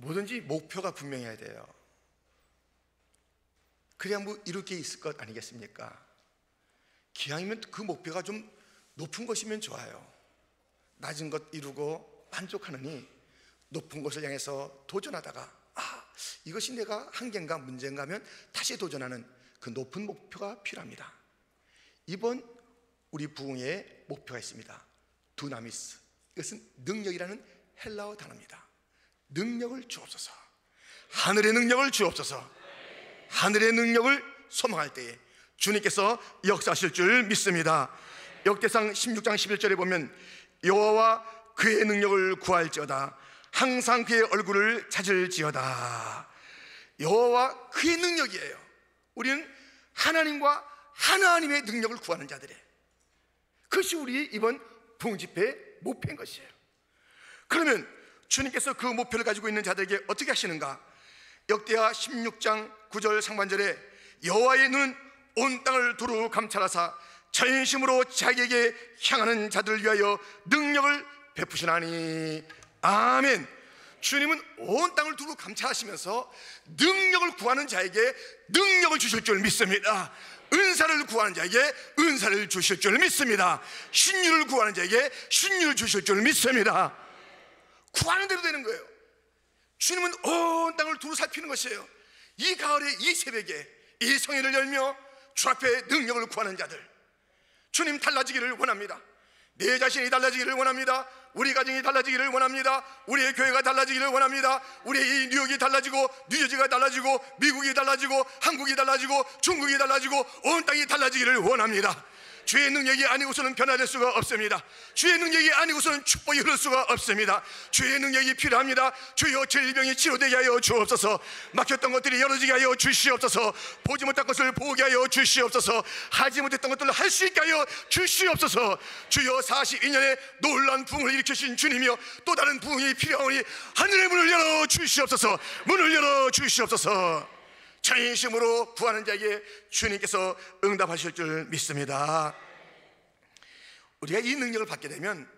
뭐든지 목표가 분명해야 돼요. 그래야 뭐 이룰 게 있을 것 아니겠습니까? 기왕이면 그 목표가 좀 높은 것이면 좋아요. 낮은 것 이루고 만족하느니 높은 것을 향해서 도전하다가 이것이 내가 한계인가 문제인가 하면 다시 도전하는 그 높은 목표가 필요합니다. 이번 우리 부흥회에 목표가 있습니다. 두나미스. 이것은 능력이라는 헬라어 단어입니다. 능력을 주옵소서. 하늘의 능력을 주옵소서. 하늘의 능력을 소망할 때에 주님께서 역사하실 줄 믿습니다. 역대상 16장 11절에 보면 여호와와 그의 능력을 구할지어다. 항상 그의 얼굴을 찾을지어다. 여호와 그의 능력이에요. 우리는 하나님과 하나님의 능력을 구하는 자들이에요. 그것이 우리 이번 부흥집회의 목표인 것이에요. 그러면 주님께서 그 목표를 가지고 있는 자들에게 어떻게 하시는가? 역대하 16장 9절 상반절에 여호와의 눈은 온 땅을 두루 감찰하사 전심으로 자기에게 향하는 자들을 위하여 능력을 베푸시나니. 아멘. 주님은 온 땅을 두루 감찰하시면서 능력을 구하는 자에게 능력을 주실 줄 믿습니다. 은사를 구하는 자에게 은사를 주실 줄 믿습니다. 신유를 구하는 자에게 신유를 주실 줄 믿습니다. 구하는 대로 되는 거예요. 주님은 온 땅을 두루 살피는 것이에요. 이 가을에 이 새벽에 이 성회를 열며 주 앞에 능력을 구하는 자들, 주님 달라지기를 원합니다. 내 자신이 달라지기를 원합니다. 우리 가정이 달라지기를 원합니다. 우리의 교회가 달라지기를 원합니다. 우리의 이 뉴욕이 달라지고 뉴저지가 달라지고 미국이 달라지고 한국이 달라지고 중국이 달라지고 온 땅이 달라지기를 원합니다. 주의 능력이 아니고서는 변화될 수가 없습니다. 주의 능력이 아니고서는 축복이 흐를 수가 없습니다. 주의 능력이 필요합니다. 주여 질병이 치료되게 하여 주옵소서. 막혔던 것들이 열어지게 하여 주시옵소서. 보지 못한 것을 보게 하여 주시옵소서. 하지 못했던 것들을 할 수 있게 하여 주시옵소서. 주여 42년에 놀라운 부흥을 일으키신 주님이여 또 다른 부흥이 필요하오니 하늘의 문을 열어 주시옵소서. 문을 열어 주시옵소서. 전심으로 구하는 자에게 주님께서 응답하실 줄 믿습니다. 우리가 이 능력을 받게 되면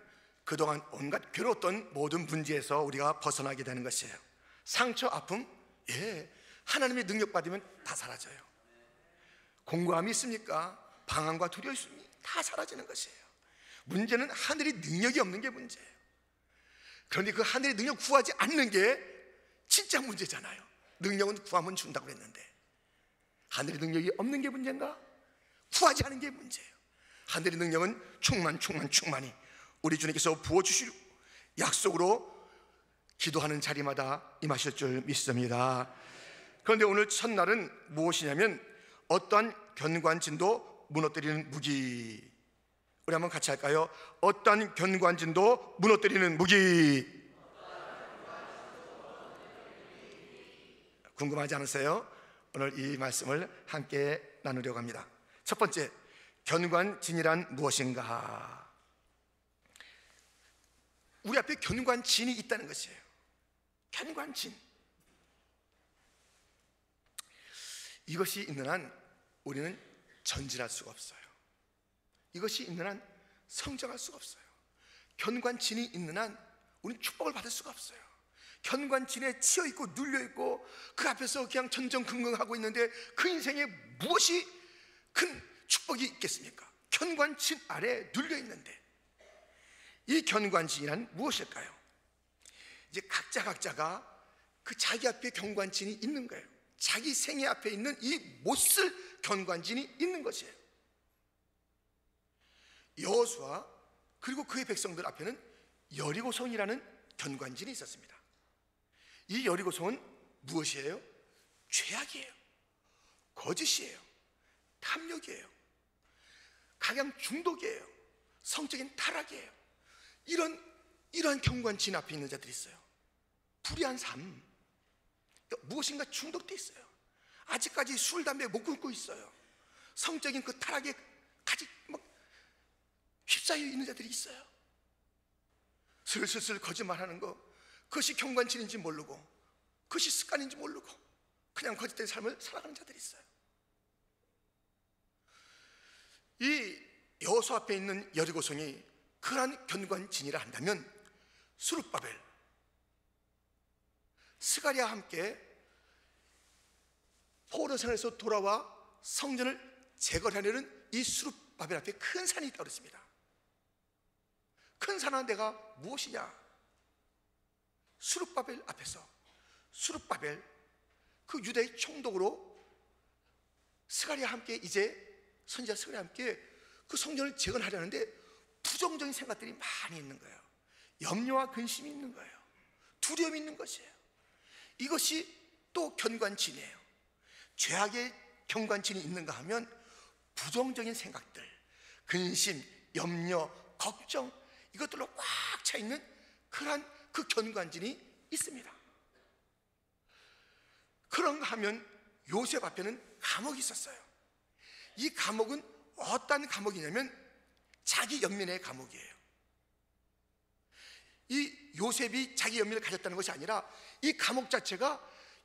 그동안 온갖 괴로웠던 모든 문제에서 우리가 벗어나게 되는 것이에요. 상처, 아픔, 하나님의 능력 받으면 다 사라져요. 공고함이 있습니까? 방황과 두려움이 다 사라지는 것이에요. 문제는 하늘의 능력이 없는 게 문제예요. 그런데 그 하늘의 능력 구하지 않는 게 진짜 문제잖아요. 능력은 구하면 준다고 그랬는데 하늘의 능력이 없는 게 문제인가? 구하지 않은 게 문제예요. 하늘의 능력은 충만히 우리 주님께서 부어주실 약속으로 기도하는 자리마다 임하실 줄 믿습니다. 그런데 오늘 첫날은 무엇이냐면 어떠한 견고한진도 무너뜨리는 무기. 우리 한번 같이 할까요? 어떠한 견고한진도 무너뜨리는 무기. 궁금하지 않으세요? 오늘 이 말씀을 함께 나누려고 합니다. 첫 번째, 견고한 진이란 무엇인가? 우리 앞에 견고한 진이 있다는 것이에요. 견고한 진. 이것이 있는 한 우리는 전진할 수가 없어요. 이것이 있는 한 성장할 수가 없어요. 견고한 진이 있는 한 우리는 축복을 받을 수가 없어요. 견고한 진에 치여있고 눌려있고 그 앞에서 그냥 전전긍긍하고 있는데 그 인생에 무엇이 큰 축복이 있겠습니까? 견고한 진 아래 눌려있는데 이 견고한 진이란 무엇일까요? 이제 각자가 그 자기 앞에 견고한 진이 있는 거예요. 자기 생애 앞에 있는 이 못쓸 견고한 진이 있는 것이에요. 여호수아 그리고 그의 백성들 앞에는 여리고성이라는 견고한 진이 있었습니다. 이 여리고성은 무엇이에요? 죄악이에요. 거짓이에요. 탐욕이에요. 각양 중독이에요. 성적인 타락이에요. 이러한 견고한 진 앞에 있는 자들이 있어요. 불의한 삶, 무엇인가 중독돼 있어요. 아직까지 술, 담배 못 끊고 있어요. 성적인 그 타락에 가지 막 휩싸여 있는 자들이 있어요. 슬슬 거짓말하는 거, 그것이 경관진인지 모르고 그것이 습관인지 모르고 그냥 거짓된 삶을 살아가는 자들이 있어요. 이 여호수 앞에 있는 여리고성이 그러한 견고한 진이라 한다면 스룹바벨, 스가랴와 함께 포로생활에서 돌아와 성전을 재건하려는 이 수룹바벨 앞에 큰 산이 있다고 그랬습니다. 큰 산한 데가 무엇이냐? 수룹바벨 앞에서, 수룹바벨 그 유다의 총독으로 스가랴와 함께, 이제 선지자 스가랴와 함께 그 성전을 재건하려는데 부정적인 생각들이 많이 있는 거예요. 염려와 근심이 있는 거예요. 두려움이 있는 것이에요. 이것이 또 견관진이에요. 죄악의 견관진이 있는가 하면 부정적인 생각들, 근심, 염려, 걱정, 이것들로 꽉 차 있는 그러한 그 견관진이 있습니다. 그런가 하면 요셉 앞에는 감옥이 있었어요. 이 감옥은 어떤 감옥이냐면 자기 연민의 감옥이에요. 이 요셉이 자기 연민을 가졌다는 것이 아니라 이 감옥 자체가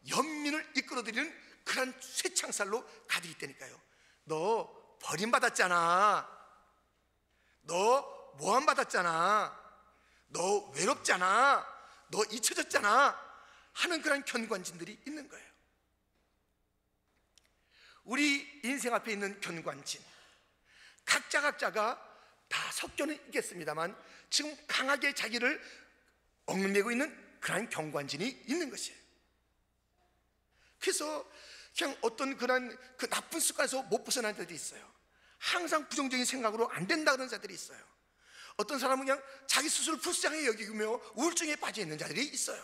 연민을 이끌어들이는 그런 쇠창살로 가득 있다니까요. 너 버림받았잖아, 너 모함받았잖아, 너 외롭잖아, 너 잊혀졌잖아 하는 그런 견관진들이 있는 거예요. 우리 인생 앞에 있는 견관진, 각자가 다 섞여는 있겠습니다만 지금 강하게 자기를 얽매고 있는 그런 견관진이 있는 것이에요. 그래서 그냥 어떤 그런 그 나쁜 습관에서 못 벗어난 자들이 있어요. 항상 부정적인 생각으로 안 된다 그런 자들이 있어요. 어떤 사람은 그냥 자기 스스로 불쌍히 여기며 우울증에 빠져 있는 자들이 있어요.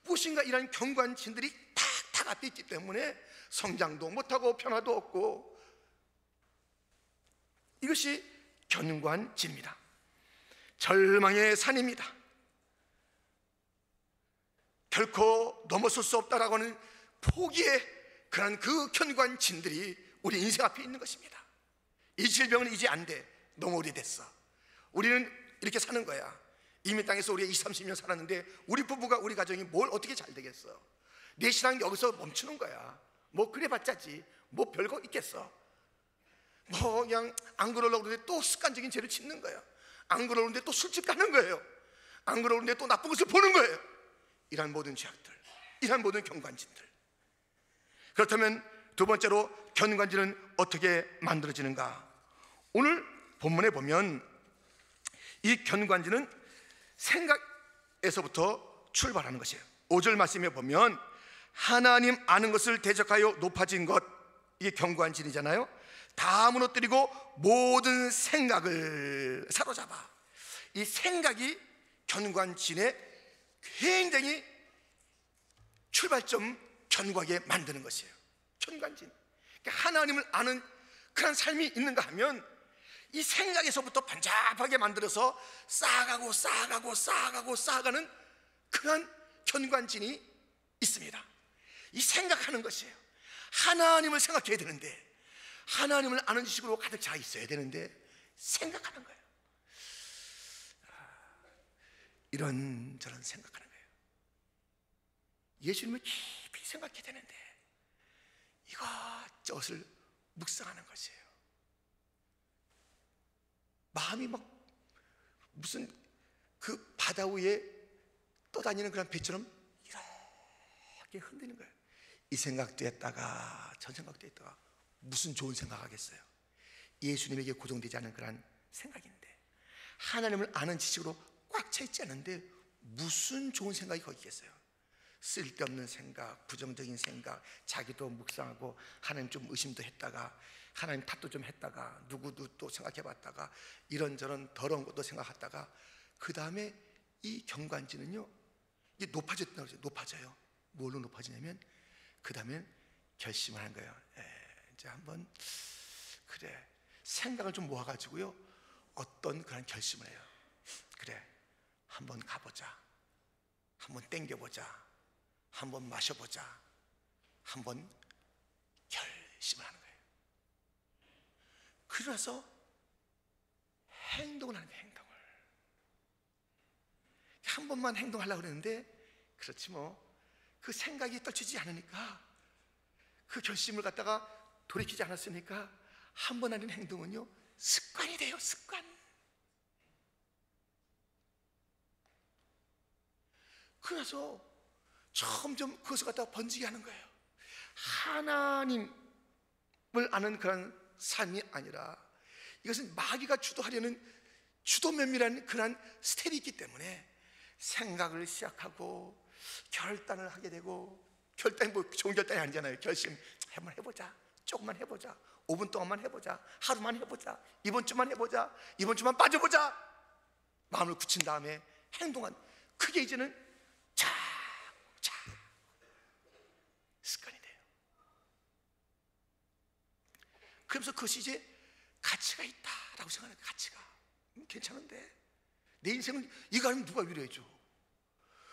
무엇인가 이런 견관진들이 탁 앞에 있기 때문에 성장도 못하고 변화도 없고, 이것이 견관진입니다. 절망의 산입니다. 결코 넘어설 수 없다라고 하는 포기의 그런 그 견관진들이 우리 인생 앞에 있는 것입니다. 이 질병은 이제 안 돼, 너무 오래됐어, 우리는 이렇게 사는 거야. 이민 땅에서 우리가 20, 30년 살았는데 우리 부부가, 우리 가정이 뭘 어떻게 잘 되겠어? 내 신앙 여기서 멈추는 거야. 뭐 그래봤자지 뭐 별거 있겠어. 뭐 그냥 안 그러려고 그러는데 또 습관적인 죄를 짓는 거예요. 안 그러는데 또 술집 가는 거예요. 안 그러는데 또 나쁜 것을 보는 거예요. 이런 모든 죄악들, 이런 모든 견관진들. 그렇다면 두 번째로 견관진은 어떻게 만들어지는가? 오늘 본문에 보면 이 견관진은 생각에서부터 출발하는 것이에요. 5절 말씀에 보면 하나님 아는 것을 대적하여 높아진 것, 이게 견관진이잖아요. 다 무너뜨리고 모든 생각을 사로잡아. 이 생각이 견관진의 굉장히 출발점, 견고하게 만드는 것이에요. 견관진. 그러니까 하나님을 아는 그런 삶이 있는가 하면 이 생각에서부터 번잡하게 만들어서 쌓아가는 그런 견관진이 있습니다. 이 생각하는 것이에요. 하나님을 생각해야 되는데, 하나님을 아는 지식으로 가득 차 있어야 되는데 생각하는 거예요. 이런저런 생각하는 거예요. 예수님을 깊이 생각해야 되는데 이것저것을 묵상하는 것이에요. 마음이 막 무슨 그 바다 위에 떠다니는 그런 배처럼 이렇게 흔드는 거예요. 이 생각도 했다가 저 생각도 했다가 무슨 좋은 생각하겠어요? 예수님에게 고정되지 않은 그런 생각인데, 하나님을 아는 지식으로 꽉 차 있지 않은데 무슨 좋은 생각이 거기 있겠어요? 쓸데없는 생각, 부정적인 생각, 자기도 묵상하고 하나님 좀 의심도 했다가 하나님 탓도 좀 했다가 누구도 또 생각해봤다가 이런저런 더러운 것도 생각하다가 그 다음에 이 견관진은요, 이게 높아졌다고 그러죠. 높아져요. 뭘로 높아지냐면 그 다음에 결심을 하는 거예요. 이제 한번 그래, 생각을 좀 모아가지고요, 어떤 그런 결심을 해요. 그래, 한번 가보자, 한번 땡겨보자, 한번 마셔보자, 한번 결심을 하는 거예요. 그래서 행동을 하는 거예요. 행동을 한 번만 행동하려고 그랬는데 그렇지 뭐 그 생각이 떨치지 않으니까, 그 결심을 갖다가 돌이키지 않았으니까 한 번 하는 행동은요 습관이 돼요. 습관. 그래서 점점 그것을 갖다가 번지게 하는 거예요. 하나님을 아는 그런 삶이 아니라 이것은 마귀가 주도하려는 주도면밀한 그런 스텝이 있기 때문에 생각을 시작하고 결단을 하게 되고, 결단이 뭐 좋은 결단이 아니잖아요. 결심, 한번 해보자, 조금만 해보자, 5분 동안만 해보자, 하루만 해보자, 이번 주만 해보자, 이번 주만 빠져보자. 마음을 굳힌 다음에 행동한, 그게 이제는 차차 습관이 돼요. 그러면서 그것이 이제 가치가 있다라고 생각하는 거예요. 가치가 괜찮은데 내 인생은 이거 아니면 누가 위로해줘?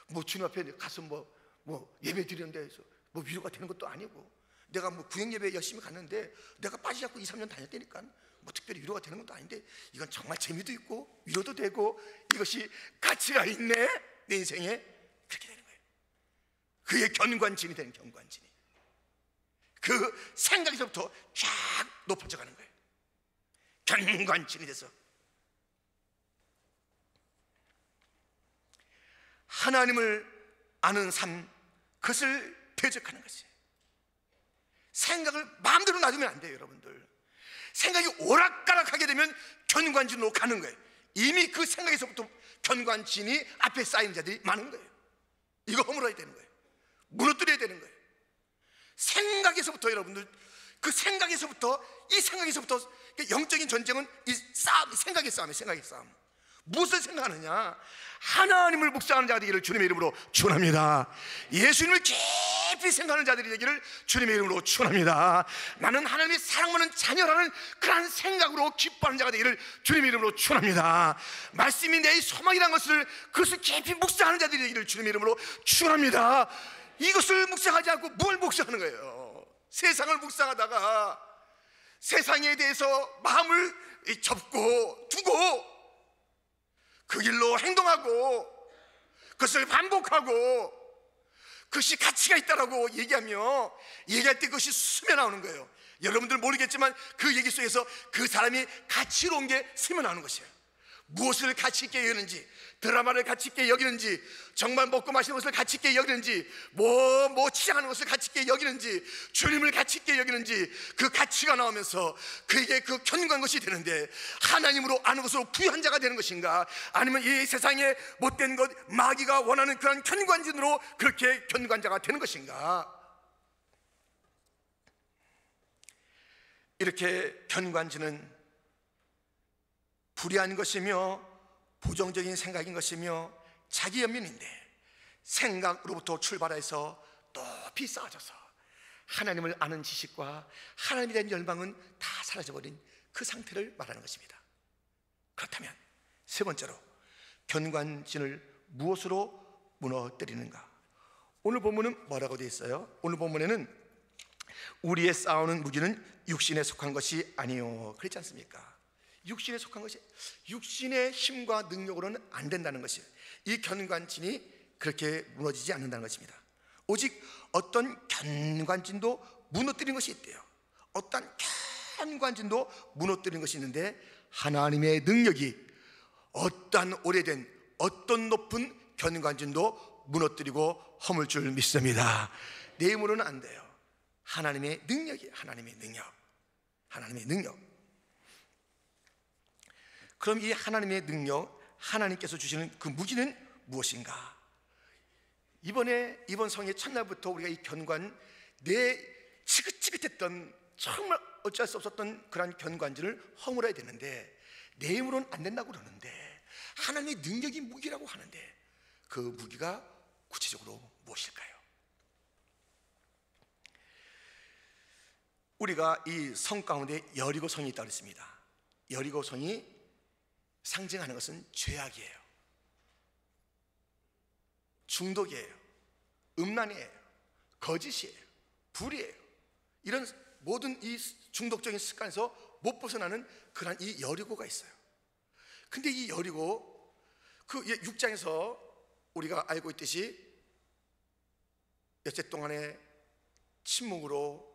뭐 주님 앞에 가서 뭐 예배 드리는데 뭐 위로가 되는 것도 아니고, 내가 뭐 구역 예배 열심히 갔는데 내가 빠지지 않고 2, 3년 다녔다니까 뭐 특별히 위로가 되는 것도 아닌데, 이건 정말 재미도 있고 위로도 되고 이것이 가치가 있네 내 인생에. 그렇게 되는 거예요. 그의 견관진이 되는, 견관진이 그 생각에서부터 쫙 높아져 가는 거예요. 견관진이 돼서 하나님을 아는 삶, 그것을 대적하는 것이에요. 생각을 마음대로 놔두면 안 돼요. 여러분들, 생각이 오락가락하게 되면 견관진으로 가는 거예요. 이미 그 생각에서부터 견관진이 앞에 쌓인 자들이 많은 거예요. 이거 허물어야 되는 거예요. 무너뜨려야 되는 거예요. 생각에서부터, 여러분들, 그 생각에서부터, 이 생각에서부터 영적인 전쟁은 이 싸움, 생각의 싸움이에요. 생각의 싸움. 무엇을 생각하느냐? 하나님을 묵상하는 자들이 되기를 주님의 이름으로 축원합니다. 예수님을 깊이 생각하는 자들이 되기를 주님의 이름으로 축원합니다. 나는 하나님의 사랑받는 자녀라는 그러한 생각으로 기뻐하는 자가 되기를 주님의 이름으로 축원합니다. 말씀이 내 소망이라는 것을, 그것을 깊이 묵상하는 자들이 되기를 주님의 이름으로 축원합니다. 이것을 묵상하지 않고 뭘 묵상하는 거예요? 세상을 묵상하다가 세상에 대해서 마음을 접고 두고 그 길로 행동하고 그것을 반복하고 그것이 가치가 있다라고 얘기할 때 그것이 스며 나오는 거예요. 여러분들 모르겠지만 그 얘기 속에서 그 사람이 가치로운 게 스며 나오는 것이에요. 무엇을 가치 있게 여기는지, 드라마를 가치 있게 여기는지, 정말 먹고 마시는 것을 가치 있게 여기는지, 뭐 치장하는 것을 가치 있게 여기는지, 주님을 가치 있게 여기는지, 그 가치가 나오면서 그에게 그 견고한 것이 되는데, 하나님으로 아는 것으로 부유한 자가 되는 것인가, 아니면 이 세상에 못된 것, 마귀가 원하는 그런 견관진으로 그렇게 견고한 자가 되는 것인가? 이렇게 견관진은 불의한 것이며 부정적인 생각인 것이며 자기 연민인데, 생각으로부터 출발해서 높이 쌓아져서 하나님을 아는 지식과 하나님에 대한 열망은 다 사라져버린 그 상태를 말하는 것입니다. 그렇다면 세 번째로, 견관진을 무엇으로 무너뜨리는가? 오늘 본문은 뭐라고 되어 있어요? 오늘 본문에는 우리의 싸우는 무기는 육신에 속한 것이 아니요, 그렇지 않습니까? 육신에 속한 것이, 육신의 힘과 능력으로는 안 된다는 것이에요. 이 견관진이 그렇게 무너지지 않는다는 것입니다. 오직 어떤 견관진도 무너뜨린 것이 있대요. 어떤 견관진도 무너뜨린 것이 있는데, 하나님의 능력이 어떤 오래된, 어떤 높은 견관진도 무너뜨리고 허물 줄 믿습니다. 내 힘으로는 안 돼요. 하나님의 능력이에요. 하나님의 능력. 하나님의 능력. 그럼 이 하나님의 능력, 하나님께서 주시는 그 무기는 무엇인가? 이번 성의 첫날부터 우리가 이 견관, 내 지긋지긋했던, 정말 어쩔 수 없었던 그런 견관진을 허물어야 되는데, 내 힘으로는 안 된다고 그러는데 하나님의 능력이 무기라고 하는데, 그 무기가 구체적으로 무엇일까요? 우리가 이 성 가운데 여리고 성이 있다고 했습니다. 여리고 성이 상징하는 것은 죄악이에요. 중독이에요. 음란이에요. 거짓이에요. 불이에요. 이런 모든 이 중독적인 습관에서 못 벗어나는 그런 이 여리고가 있어요. 근데 이 여리고, 그 6장에서 우리가 알고 있듯이 여째 동안에 침묵으로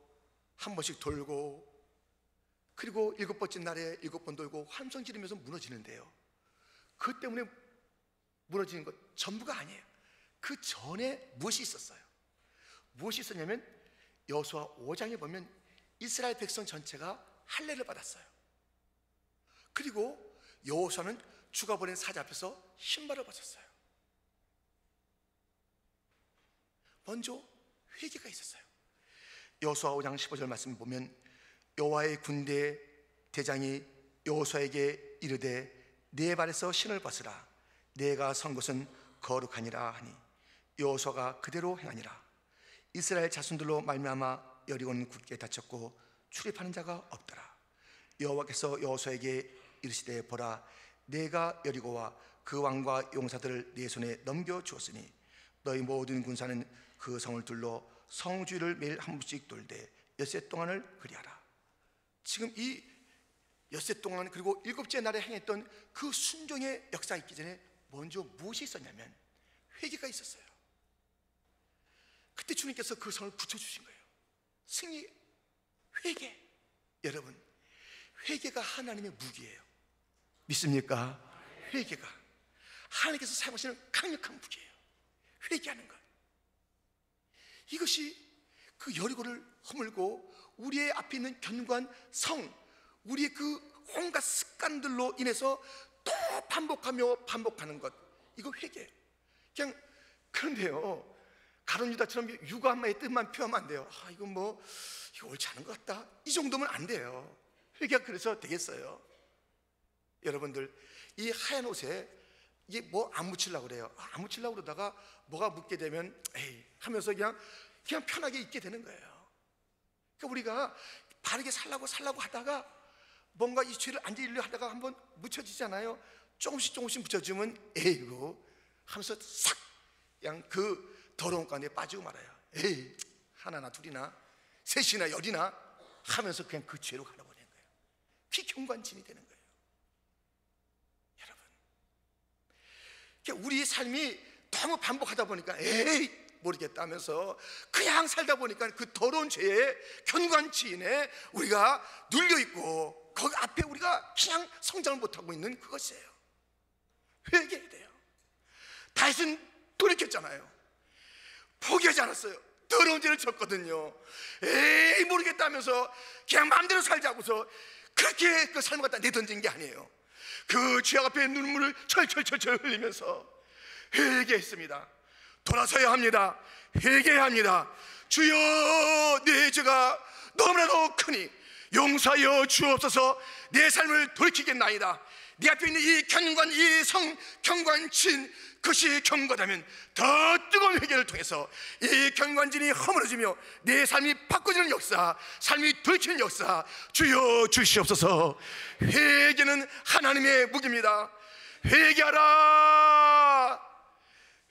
한 번씩 돌고, 그리고 7번째 날에 7번 돌고 함성 지르면서 무너지는데요, 그 때문에 무너지는 것 전부가 아니에요. 그 전에 무엇이 있었어요? 무엇이 있었냐면 여호수아 5장에 보면 이스라엘 백성 전체가 할례를 받았어요. 그리고 여호수아는 주가 보낸 사자 앞에서 신발을 벗었어요. 먼저 회개가 있었어요. 여호수아 5장 15절 말씀 보면 여호와의 군대 대장이 여호수아에게 이르되 네 발에서 신을 벗으라. 내가 선 곳은 거룩하니라 하니 여호수아가 그대로 행하니라. 이스라엘 자손들로 말미암아 여리고는 굳게 닫혔고 출입하는 자가 없더라. 여호와께서 여호수아에게 이르시되 보라, 내가 여리고와 그 왕과 용사들을 네 손에 넘겨 주었으니 너희 모든 군사는 그 성을 둘러 성주를 매일 한 번씩 돌되 엿새 동안을 그리하라. 지금 이 엿새 동안 그리고 일곱째 날에 행했던 그 순종의 역사 있기 전에 먼저 무엇이 있었냐면 회개가 있었어요. 그때 주님께서 그 성을 붙여주신 거예요. 승리, 회개. 여러분, 회개가 하나님의 무기예요. 믿습니까? 회개가 하나님께서 사용하시는 강력한 무기예요. 회개하는 것. 이것이 그 여리고를 허물고 우리의 앞에 있는 견고한 성, 우리의 그 온갖 습관들로 인해서 또 반복하는 것, 이거 회개예요. 그냥 그런데요, 가룟 유다처럼 유가 한마의 뜻만 표하면 안 돼요. 이거 옳지 않은 것 같다, 이 정도면 안 돼요. 회개가 그래서 되겠어요? 여러분들, 이 하얀 옷에 이게 뭐 안 묻히려고 그래요. 안 묻히려고 그러다가 뭐가 묻게 되면 에이 하면서 그냥 편하게 입게 되는 거예요. 그러니까 우리가 바르게 살라고 하다가 뭔가 이 죄를 안 지으려 하다가 한번 묻혀지잖아요. 조금씩 묻혀지면 에이고 하면서 싹 그냥 그 더러운 가운데 빠지고 말아요. 에이, 하나나 둘이나 셋이나 열이나 하면서 그냥 그 죄로 갈아버리는 거예요. 그게 경관진이 되는 거예요. 여러분, 그러니까 우리 삶이 너무 반복하다 보니까 에이 모르겠다 하면서 그냥 살다 보니까 그 더러운 죄의 견관치인에 우리가 눌려있고 거기 앞에 우리가 그냥 성장을 못하고 있는 그것이에요. 회개해야 돼요. 다윗은 돌이켰잖아요. 포기하지 않았어요. 더러운 죄를 졌거든요. 에이 모르겠다 하면서 그냥 마음대로 살자고서 그렇게 그 삶을 갖다 내던진 게 아니에요. 그 죄악 앞에 눈물을 철철 흘리면서 회개했습니다. 돌아서야 합니다. 회개해야 합니다. 주여, 내 죄가 너무나도 크니 용서하여 주옵소서. 내 삶을 돌이키겠나이다. 네 앞에 있는 이 견관, 이 성 견관진, 그것이 경건하면 더 뜨거운 회개를 통해서 이 견관진이 허물어지며 내 삶이 바꿔지는 역사, 삶이 돌이키는 역사 주여 주시옵소서. 회개는 하나님의 무기입니다. 회개하라.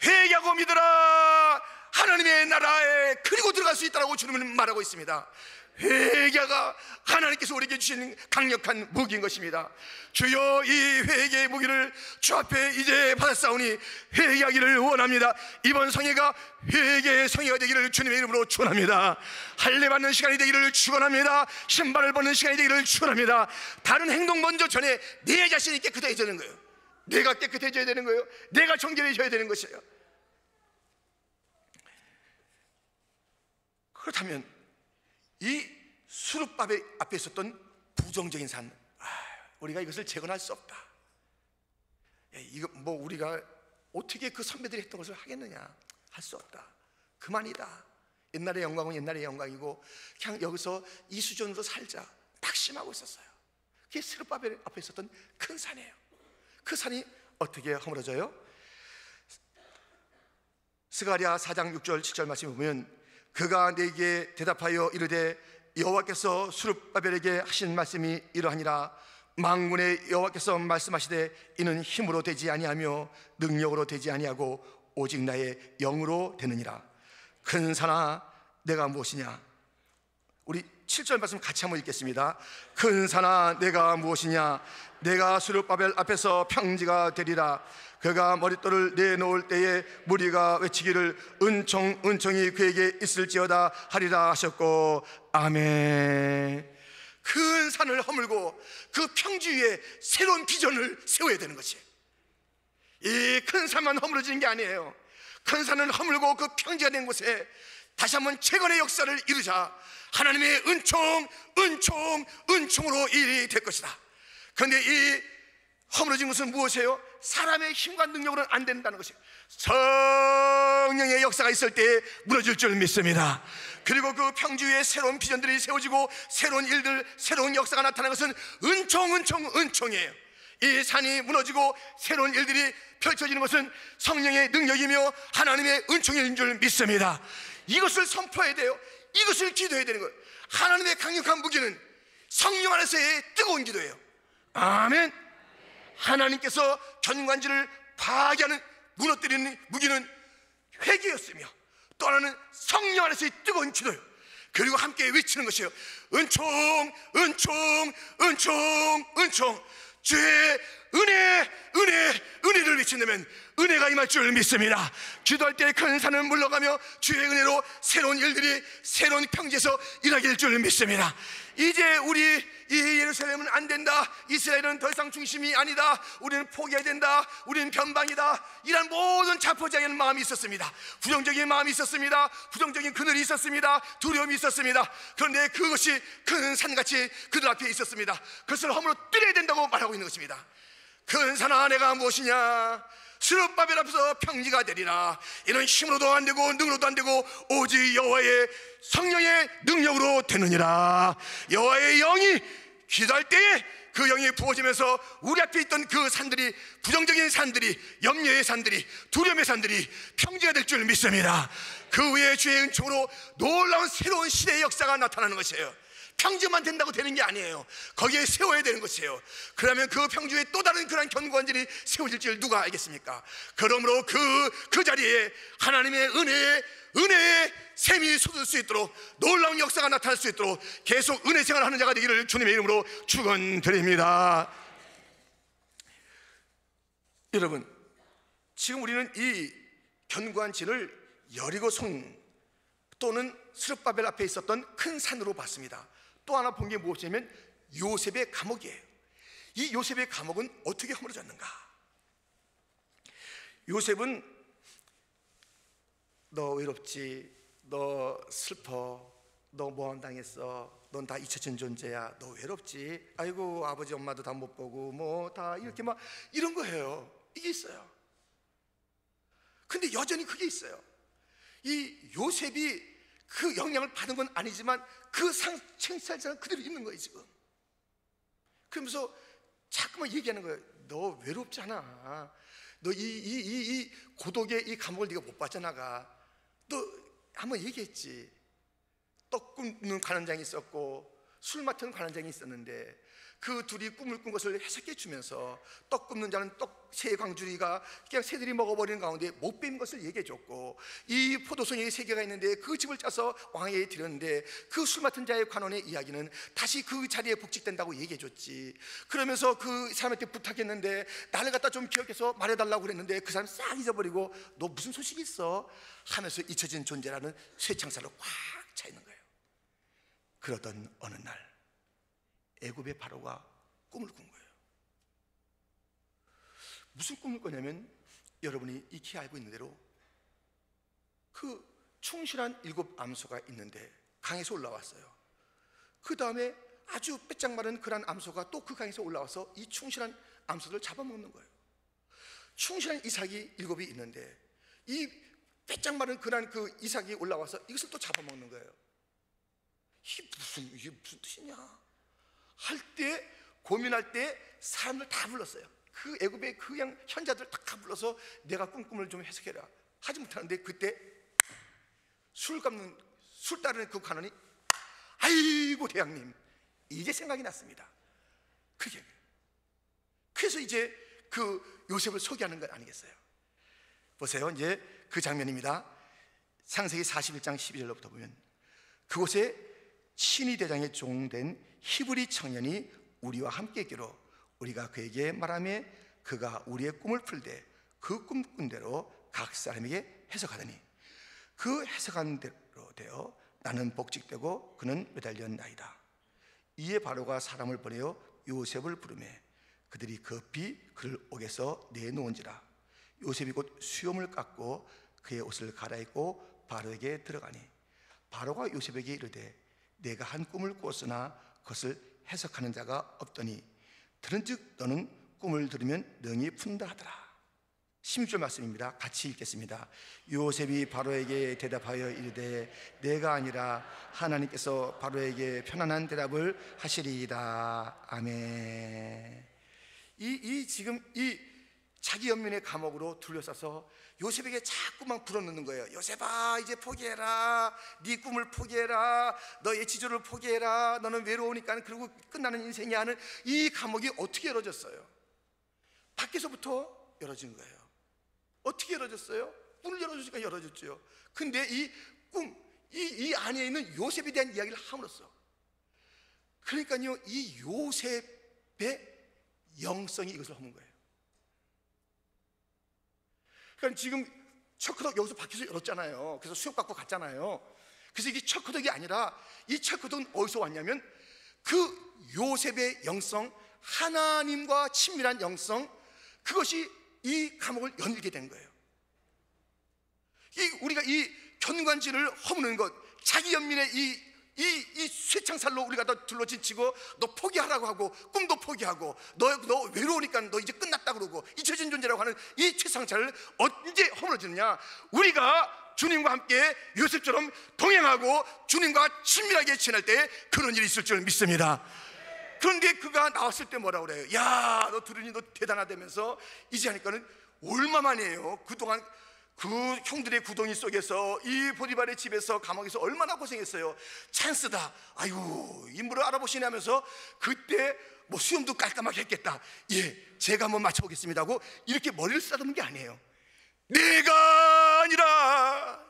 회개하고 믿으라. 하나님의 나라에 그리고 들어갈 수 있다고 주님은 말하고 있습니다. 회개가 하나님께서 우리에게 주신 강력한 무기인 것입니다. 주여, 이 회개의 무기를 주 앞에 이제 받았사오니 회개하기를 원합니다. 이번 성회가 회개의 성회가 되기를 주님의 이름으로 축원합니다. 할례 받는 시간이 되기를 축원합니다. 신발을 벗는 시간이 되기를 축원합니다. 다른 행동 먼저 전에 내 자신이 깨끗해져야 되는 거예요. 내가 깨끗해져야 되는 거예요. 내가 정결해져야 되는 것이에요. 그렇다면 이 수르바벨 앞에 있었던 부정적인 산, 우리가 이것을 재건할 수 없다. 이거 우리가 어떻게 그 선배들이 했던 것을 하겠느냐? 할 수 없다. 그만이다. 옛날의 영광은 옛날의 영광이고 그냥 여기서 이 수준으로 살자, 낙심하고 있었어요. 그게 수르바벨 앞에 있었던 큰 산이에요. 그 산이 어떻게 허물어져요? 스가랴 4장 6절 7절 말씀을 보면 그가 내게 대답하여 이르되 여호와께서 수르바벨에게 하신 말씀이 이러하니라. 만군의 여호와께서 말씀하시되 이는 힘으로 되지 아니하며 능력으로 되지 아니하고 오직 나의 영으로 되느니라. 큰 산아 내가 무엇이냐? 우리 7절 말씀 같이 한번 읽겠습니다. 큰 산아 내가 무엇이냐? 내가 수르바벨 앞에서 평지가 되리라. 그가 머릿돌을 내놓을 때에 무리가 외치기를 은총이 그에게 있을지어다 하리라 하셨고, 아멘. 큰 산을 허물고 그 평지 위에 새로운 비전을 세워야 되는 것이에요. 이 큰 산만 허물어지는 게 아니에요. 큰 산을 허물고 그 평지가 된 곳에 다시 한번 재건의 역사를 이루자 하나님의 은총으로 일이 될 것이다. 그런데 이 허물어진 것은 무엇이에요? 사람의 힘과 능력으로는 안 된다는 것이에요. 성령의 역사가 있을 때 무너질 줄 믿습니다. 그리고 그 평지 위에 새로운 비전들이 세워지고 새로운 일들, 새로운 역사가 나타나는 것은 은총이에요. 이 산이 무너지고 새로운 일들이 펼쳐지는 것은 성령의 능력이며 하나님의 은총인 줄 믿습니다. 이것을 선포해야 돼요. 이것을 기도해야 되는 거예요. 하나님의 강력한 무기는 성령 안에서의 뜨거운 기도예요. 아멘. 하나님께서 견관지를 파괴하는, 무너뜨리는 무기는 회개였으며 또 하나는 성령 안에서의 뜨거운 기도예요. 그리고 함께 외치는 것이에요. 은총. 주의 은혜를 외친다면 은혜가 임할 줄 믿습니다. 기도할 때 큰 산을 물러가며 주의 은혜로 새로운 일들이 새로운 평지에서 일어나길 줄 믿습니다. 이제 우리 이 예루살렘은 안 된다, 이스라엘은 더 이상 중심이 아니다, 우리는 포기해야 된다, 우리는 변방이다, 이런 모든 자포자기하는 마음이 있었습니다. 부정적인 마음이 있었습니다. 부정적인 그늘이 있었습니다. 두려움이 있었습니다. 그런데 그것이 큰 산같이 그들 앞에 있었습니다. 그것을 허물어 뛰어야 된다고 말하고 있는 것입니다. 큰 산아 내가 무엇이냐? 스룹바벨 앞에서 평지가 되리라. 이는 힘으로도 안 되고 능으로도 안 되고 오직 여호와의 성령의 능력으로 되느니라. 여호와의 영이 기도할 때에 그 영이 부어지면서 우리 앞에 있던 그 산들이, 부정적인 산들이, 염려의 산들이, 두려움의 산들이 평지가 될 줄 믿습니다. 그 후에 주의 은총으로 놀라운 새로운 시대의 역사가 나타나는 것이에요. 평지만 된다고 되는 게 아니에요. 거기에 세워야 되는 것이에요. 그러면 그 평지에 또 다른 그런 견고한들이 세워질 줄 누가 알겠습니까? 그러므로 그 자리에 하나님의 은혜의 샘이 솟을 수 있도록, 놀라운 역사가 나타날 수 있도록 계속 은혜 생활하는 자가 되기를 주님의 이름으로 축원드립니다. 여러분, 지금 우리는 이 견고한 진을 여리고성 또는 스룹바벨 앞에 있었던 큰 산으로 봤습니다. 또 하나 본 게 무엇이냐면 요셉의 감옥이에요. 이 요셉의 감옥은 어떻게 허물어졌는가? 요셉은 너 외롭지, 너 슬퍼, 너 모함당했어, 넌 다 잊혀진 존재야, 너 외롭지, 아이고 아버지 엄마도 다 못 보고 뭐 다 이렇게 막 이런 거예요. 이게 있어요. 근데 여전히 그게 있어요. 이 요셉이 그 영향을 받은 건 아니지만 그 생살자는 그대로 있는 거예요 지금. 그러면서 자꾸만 얘기하는 거예요. 너 외롭잖아. 너 이 고독의 이 감옥을 네가 못 빠져나가. 너 한번 얘기했지. 떡 굽는 관원장이 있었고 술 맡은 관원장이 있었는데 그 둘이 꿈을 꾼 것을 해석해 주면서 떡 굽는 자는 새 광주리가 그냥 새들이 먹어버리는 가운데 못 뱀 것을 얘기해 줬고, 이 포도송이 3개가 있는데 그 집을 짜서 왕에게 드렸는데 그 술 맡은 자의 관원의 이야기는 다시 그 자리에 복직된다고 얘기해 줬지. 그러면서 그 사람한테 부탁했는데 나를 갖다 좀 기억해서 말해달라고 그랬는데 그 사람 싹 잊어버리고 너 무슨 소식이 있어? 하면서 잊혀진 존재라는 쇠창살로 꽉 차 있는 거예요. 그러던 어느 날 애굽의 바로가 꿈을 꾼 거예요. 무슨 꿈을 꿨냐면 여러분이 익히 알고 있는 대로 그 충실한 7 암소가 있는데 강에서 올라왔어요. 그 다음에 아주 빼짝 마른 그런 암소가 또 그 강에서 올라와서 이 충실한 암소들을 잡아먹는 거예요. 충실한 이삭이 7이 있는데 이 빼짝 마른 그런 그 이삭이 올라와서 이것을 또 잡아먹는 거예요. 이게 무슨 뜻이냐 할 때, 고민할 때 사람들 다 불렀어요. 그 애굽의 그 현자들 다 불러서 내가 꿈을 좀 해석해라. 하지 못하는데 그때 술 따르는 그 관원이 아이고 대왕님 이제 생각이 났습니다. 그래서 이제 그 요셉을 소개하는 것 아니겠어요? 보세요. 이제 그 장면입니다. 창세기 41장 12절로부터 보면 그곳에 신이 대장의 종된 히브리 청년이 우리와 함께 있기로 우리가 그에게 말하며 그가 우리의 꿈을 풀되 그 꿈꾼 대로 각 사람에게 해석하더니 그 해석한 대로 되어 나는 복직되고 그는 매달렸나이다. 이에 바로가 사람을 보내어 요셉을 부르매 그들이 급히 그를 옥에서 내놓은지라. 요셉이 곧 수염을 깎고 그의 옷을 갈아입고 바로에게 들어가니 바로가 요셉에게 이르되 내가 한 꿈을 꾸었으나 그것을 해석하는 자가 없더니 들은즉 너는 꿈을 들으면 능히 푼다 하더라. 16절 말씀입니다. 같이 읽겠습니다. 요셉이 바로에게 대답하여 이르되 내가 아니라 하나님께서 바로에게 편안한 대답을 하시리이다. 아멘. 지금 이 자기 연민의 감옥으로 둘러싸서 요셉에게 자꾸만 불어넣는 거예요. 요셉아, 이제 포기해라. 네 꿈을 포기해라. 너의 지조를 포기해라. 너는 외로우니까 그리고 끝나는 인생이 하는 이 감옥이 어떻게 열어졌어요? 밖에서부터 열어진 거예요. 어떻게 열어졌어요? 문을 열어주니까 열어졌죠. 근데 이 꿈, 이 안에 있는 요셉에 대한 이야기를 함으로써, 그러니까요, 이 요셉의 영성이 이것을 허문 거예요. 그러니까 지금 첫 커덕 여기서 밖에서 열었잖아요. 그래서 수욕받고 갔잖아요. 그래서 이게 첫 커덕이 아니라 이 첫 커덕은 어디서 왔냐면 그 요셉의 영성, 하나님과 친밀한 영성, 그것이 이 감옥을 연일게 된 거예요. 우리가 이 견관지를 허무는 것, 자기 연민의 이 쇠창살로 우리가 더 둘러진치고 너 포기하라고 하고 꿈도 포기하고 너 외로우니까 너 이제 끝났다 그러고 잊혀진 존재라고 하는 이 쇠창살을 언제 허물어지느냐? 우리가 주님과 함께 요셉처럼 동행하고 주님과 친밀하게 지낼 때 그런 일이 있을 줄 믿습니다. 그런데 그가 나왔을 때 뭐라고 그래요? 야, 너 들으니 너 대단하다면서 이제 하니까는 얼마만이에요? 그동안 그 형들의 구덩이 속에서 이 보디발의 집에서 감옥에서 얼마나 고생했어요. 찬스다. 아유, 인물을 알아보시네 하면서 그때 뭐 수염도 깔끔하게 했겠다. 예, 제가 한번 맞춰보겠습니다 하고 이렇게 머리를 쓰다듬는 게 아니에요. 내가 아니라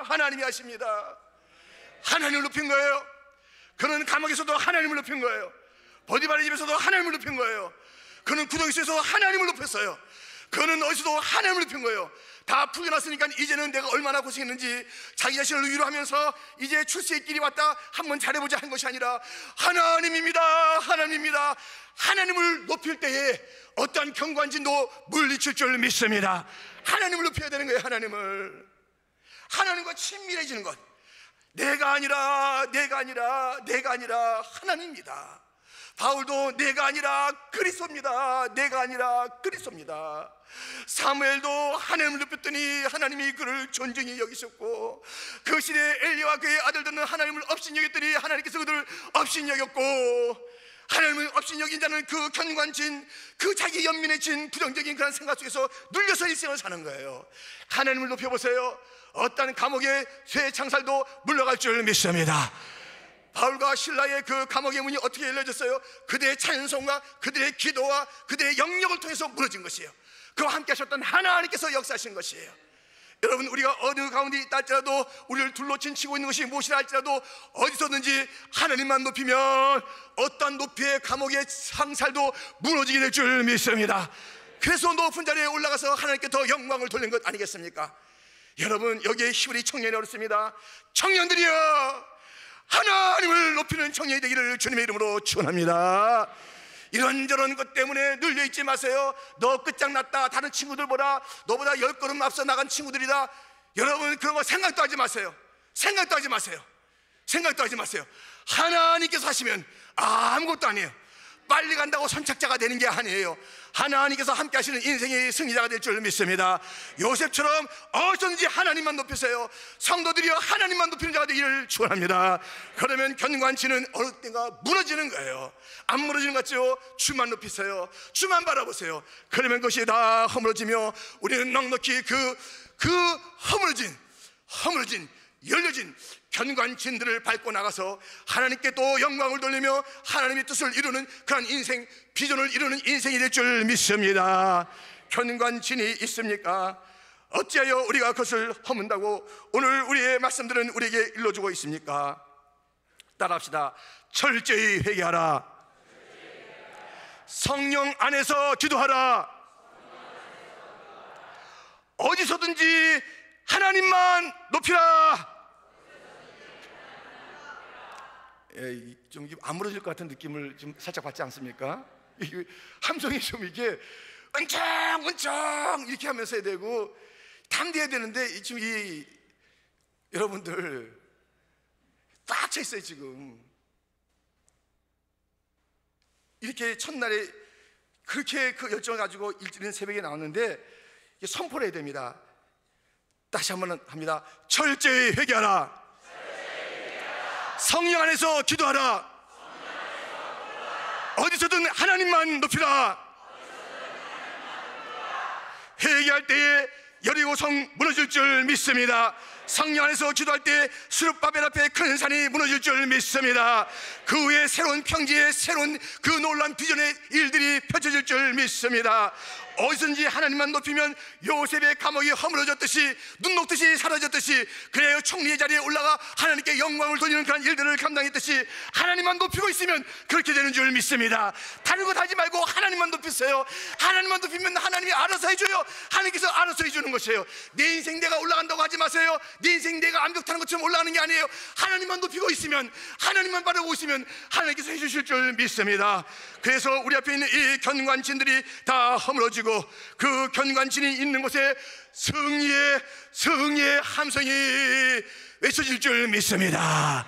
하나님이 하십니다. 하나님을 높인 거예요. 그는 감옥에서도 하나님을 높인 거예요. 보디발의 집에서도 하나님을 높인 거예요. 그는 구덩이 속에서 하나님을 높였어요. 그는 어디서도 하나님을 높인 거예요. 다 풀려났으니까 이제는 내가 얼마나 고생했는지 자기 자신을 위로하면서 이제 출세의 길이 왔다, 한번 잘해보자 한 것이 아니라 하나님입니다. 하나님을 높일 때에 어떠한 경관진도 물리칠 줄 믿습니다. 하나님을 높여야 되는 거예요. 하나님과 친밀해지는 것. 내가 아니라 하나님입니다. 바울도 내가 아니라 그리스도입니다. 사무엘도 하나님을 높였더니 하나님이 그를 존중히 여기셨고, 그 시대에 엘리와 그의 아들들은 하나님을 업신 여겼더니 하나님께서 그들을 업신 여겼고, 하나님을 업신 여긴 자는 그 견관진, 그 자기 연민해진 부정적인 그런 생각 속에서 눌려서 일생을 사는 거예요. 하나님을 높여보세요. 어떤 감옥의 쇠 창살도 물러갈 줄 믿습니다. 바울과 실라의 그 감옥의 문이 어떻게 열려졌어요? 그들의 찬송과 그들의 기도와 그들의 영역을 통해서 무너진 것이에요. 그와 함께 하셨던 하나님께서 역사하신 것이에요. 여러분, 우리가 어느 가운데 있다 할지라도, 우리를 둘러친치고 있는 것이 무엇이라 할지라도 어디서든지 하나님만 높이면 어떤 높이의 감옥의 상살도 무너지게 될 줄 믿습니다. 그래서 높은 자리에 올라가서 하나님께 더 영광을 돌린 것 아니겠습니까? 여러분, 여기에 히브리 청년이 어렵습니다. 청년들이여, 하나님을 높이는 청년이 되기를 주님의 이름으로 축원합니다. 이런저런 것 때문에 눌려있지 마세요. 너 끝장났다, 다른 친구들 보라, 너보다 10걸음 앞서 나간 친구들이다. 여러분, 그런 거 생각도 하지 마세요. 하나님께서 하시면 아무것도 아니에요. 빨리 간다고 선착자가 되는 게 아니에요. 하나님께서 함께 하시는 인생의 승리자가 될 줄 믿습니다. 요셉처럼 어쩐지 하나님만 높이세요. 성도들이여, 하나님만 높이는 자가 되기를 축원합니다. 그러면 견관치는 어느 때가 무너지는 거예요. 안 무너지는 것 같죠? 주만 높이세요. 주만 바라보세요. 그러면 그것이 다 허물어지며 우리는 넉넉히 그 허물어진 열려진 견관진들을 밟고 나가서 하나님께 또 영광을 돌리며 하나님의 뜻을 이루는 그런 인생, 비전을 이루는 인생이 될 줄 믿습니다. 견관진이 있습니까? 어찌하여 우리가 그것을 허문다고 오늘 우리의 말씀들은 우리에게 일러주고 있습니까? 따라합시다. 철저히 회개하라. 성령 안에서 기도하라. 어디서든지 하나님만 높이라. 좀 아물어질 것 같은 느낌을 좀 살짝 받지 않습니까? 함성이 좀 이게 은총 이렇게 하면서 해야 되고 담대해야 되는데 지금 여러분들 딱 차 있어요. 지금 이렇게 첫날에 그렇게 그 열정을 가지고 일주일 새벽에 나왔는데 선포를 해야 됩니다. 다시 한번 합니다. 철저히 회개하라. 성령 안에서 기도하라. 어디서든 하나님만 높이라. 회개할 때에 여리고성 무너질 줄 믿습니다. 성령 안에서 기도할 때 스룹바벨 앞에 큰 산이 무너질 줄 믿습니다. 그 후에 새로운 평지에 새로운 그 놀라운 비전의 일들이 펼쳐질 줄 믿습니다. 어디선지 하나님만 높이면 요셉의 감옥이 허물어졌듯이 눈 녹듯이 사라졌듯이 그래요 총리의 자리에 올라가 하나님께 영광을 돌리는 그런 일들을 감당했듯이 하나님만 높이고 있으면 그렇게 되는 줄 믿습니다. 다른 것 하지 말고 하나님만 높이세요. 하나님만 높이면 하나님이 알아서 해줘요. 하나님께서 알아서 해주는 것이에요. 내 인생 내가 올라간다고 하지 마세요. 내 인생 내가 암벽 타는 것처럼 올라가는 게 아니에요. 하나님만 높이고 있으면, 하나님만 바라보고 있으면 하나님께서 해주실 줄 믿습니다. 그래서 우리 앞에 있는 이 견관진들이 다 허물어지고 그 견관진이 있는 곳에 승리의 함성이 외쳐질 줄 믿습니다.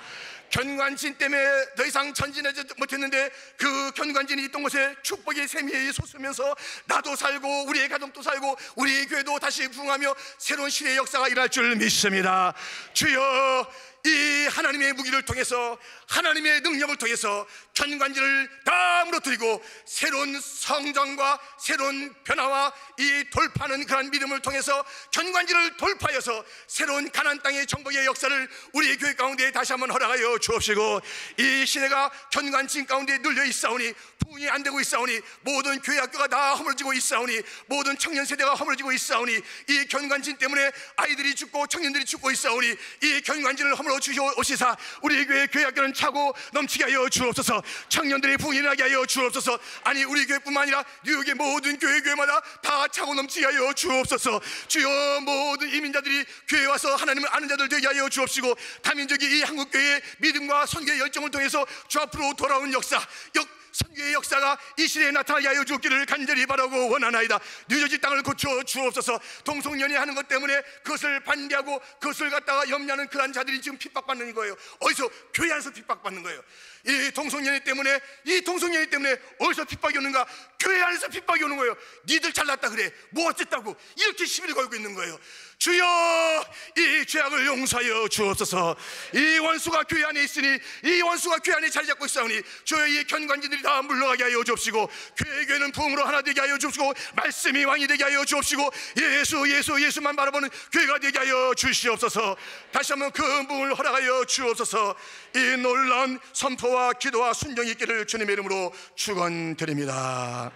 견관진 때문에 더 이상 전진하지 못했는데 그 견관진이 있던 곳에 축복의 샘이 솟으면서 나도 살고 우리의 가족도 살고 우리의 교회도 다시 부흥하며 새로운 시대의 역사가 일어날 줄 믿습니다. 주여, 이 하나님의 무기를 통해서, 하나님의 능력을 통해서 견관진을 다 무너뜨리고 새로운 성장과 새로운 변화와 이 돌파하는 그런 믿음을 통해서 견관진을 돌파해서 새로운 가나안 땅의 정복의 역사를 우리의 교회 가운데 다시 한번 허락하여 주옵시고, 이 시대가 견관진 가운데 눌려 있사오니 부흥이 안 되고 있사오니 모든 교회 학교가 다 허물어지고 있사오니 모든 청년 세대가 허물어지고 있사오니 이 견관진 때문에 아이들이 죽고 청년들이 죽고 있사오니 이 견관진을 허물어 주시오시사 우리 교회 학교는 차고 넘치게 하여 주옵소서. 청년들이 부흥이 나게 하여 주옵소서. 아니 우리 교회뿐만 아니라 뉴욕의 모든 교회마다 다 차고 넘치게 하여 주옵소서. 주여, 모든 이민자들이 교회에 와서 하나님을 아는 자들 되게 하여 주옵시고, 다민족이 이 한국교회의 믿음과 선교의 열정을 통해서 주 앞으로 돌아온 선교의 역사가 이 시대에 나타나게 하여 주옵기를 간절히 바라고 원하나이다. 뉴저지 땅을 고쳐 주옵소서. 동성연애하는 것 때문에 그것을 반대하고 그것을 갖다가 염려하는 그런 자들이 지금 핍박받는 거예요. 어디서? 교회 안에서 핍박받는 거예요. 이 동성연애 때문에 어디서 핍박이 오는가? 교회 안에서 핍박이 오는 거예요. 니들 잘났다 그래, 뭐 어쨌다고, 이렇게 시비를 걸고 있는 거예요. 주여, 이 죄악을 용서하여 주옵소서. 이 원수가 교회 안에 있으니, 이 원수가 교회 안에 자리 잡고 있사오니 주여, 이 견관진들이 다 물러가게 하여 주옵시고, 교회는 부흥으로 하나 되게 하여 주옵시고, 말씀이 왕이 되게 하여 주옵시고, 예수만 바라보는 교회가 되게 하여 주시옵소서. 다시 한번 그 부흥을 허락하여 주옵소서. 이 놀라운 선포와 기도와 순종이 있기를 주님의 이름으로 축원드립니다.